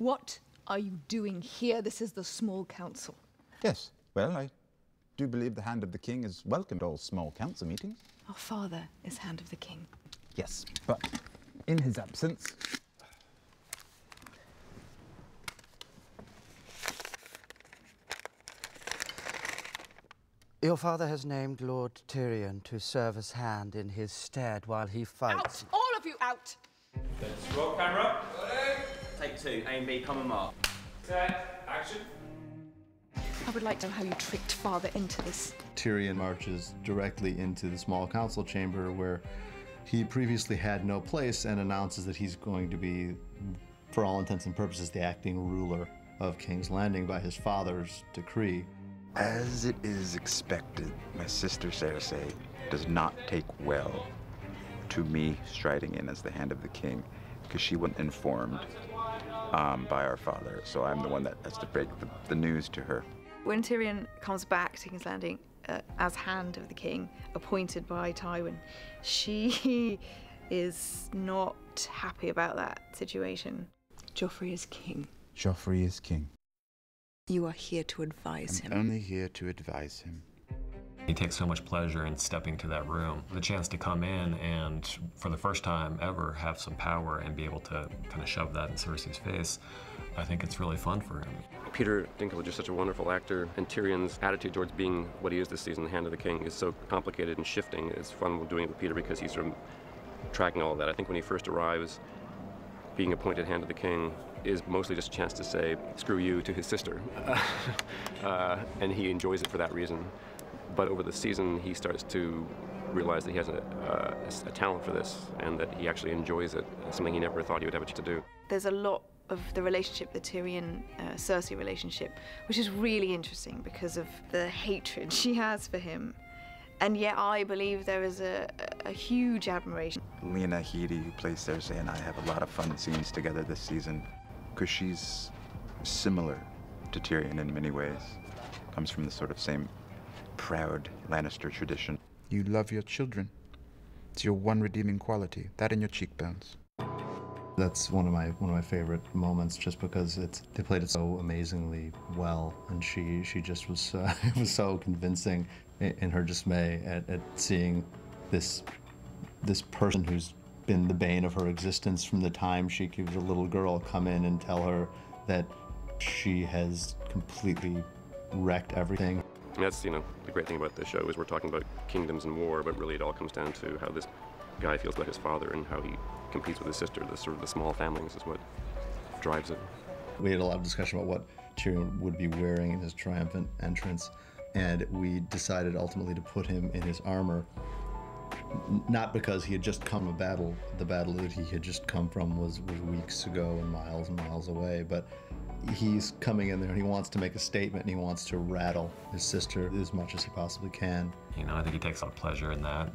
What are you doing here? This is the small council. Yes, well, I do believe the Hand of the King is welcome at all small council meetings. Our father is Hand of the King. Yes, but in his absence... Your father has named Lord Tyrion to serve as hand in his stead while he fights. Out! All of you out! Let's roll camera. Take two, A and B, come and mark. Set, action. I would like to know how you tricked father into this. Tyrion marches directly into the small council chamber where he previously had no place and announces that he's going to be, for all intents and purposes, the acting ruler of King's Landing by his father's decree. As it is expected, my sister Cersei does not take well to me striding in as the Hand of the King, because she wasn't informed by our father, so I'm the one that has to break the news to her. When Tyrion comes back to King's Landing as Hand of the King, appointed by Tywin, she is not happy about that situation. Joffrey is king. Joffrey is king. You are here to advise him. I'm only here to advise him. He takes so much pleasure in stepping to that room. The chance to come in and, for the first time ever, have some power and be able to kind of shove that in Cersei's face, I think it's really fun for him. Peter Dinklage is such a wonderful actor, and Tyrion's attitude towards being what he is this season, the Hand of the King, is so complicated and shifting. It's fun doing it with Peter because he's sort of tracking all of that. I think when he first arrives, being appointed Hand of the King is mostly just a chance to say, screw you, to his sister. And he enjoys it for that reason. But over the season, he starts to realize that he has a talent for this and that he actually enjoys it, something he never thought he would have a chance to do. There's a lot of the relationship, the Tyrion-Cersei relationship, which is really interesting because of the hatred she has for him. And yet I believe there is a huge admiration. Lena Headey, who plays Cersei, and I have a lot of fun scenes together this season because she's similar to Tyrion in many ways. Comes from the sort of same proud Lannister tradition. You love your children. It's your one redeeming quality, that and your cheekbones. That's one of my favorite moments, just because they played it so amazingly well, and she just was it was so convincing in her dismay at seeing this person who's been the bane of her existence from the time she was a little girl come in and tell her that she has completely wrecked everything. And that's, the great thing about this show is we're talking about kingdoms and war, but really it all comes down to how this guy feels about his father and how he competes with his sister. The small families is what drives it. We had a lot of discussion about what Tyrion would be wearing in his triumphant entrance, and we decided ultimately to put him in his armor, not because he had just come a battle. The battle that he had just come from was weeks ago and miles away, but he's coming in there and he wants to make a statement and he wants to rattle his sister as much as he possibly can. I think he takes a lot of pleasure in that,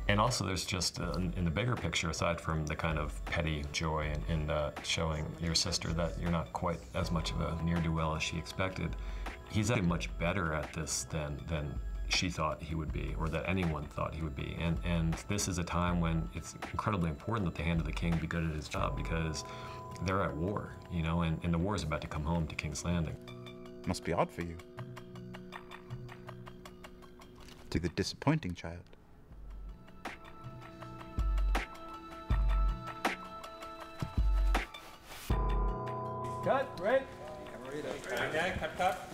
and also there's just, in the bigger picture, aside from the kind of petty joy in showing your sister that you're not quite as much of a ne'er-do-well as she expected, he's actually much better at this than she thought he would be, or that anyone thought he would be. And this is a time when it's incredibly important that the Hand of the King be good at his job, because they're at war, and the war is about to come home to King's Landing. Must be odd for you. To the disappointing child. Cut, right? Okay, cut.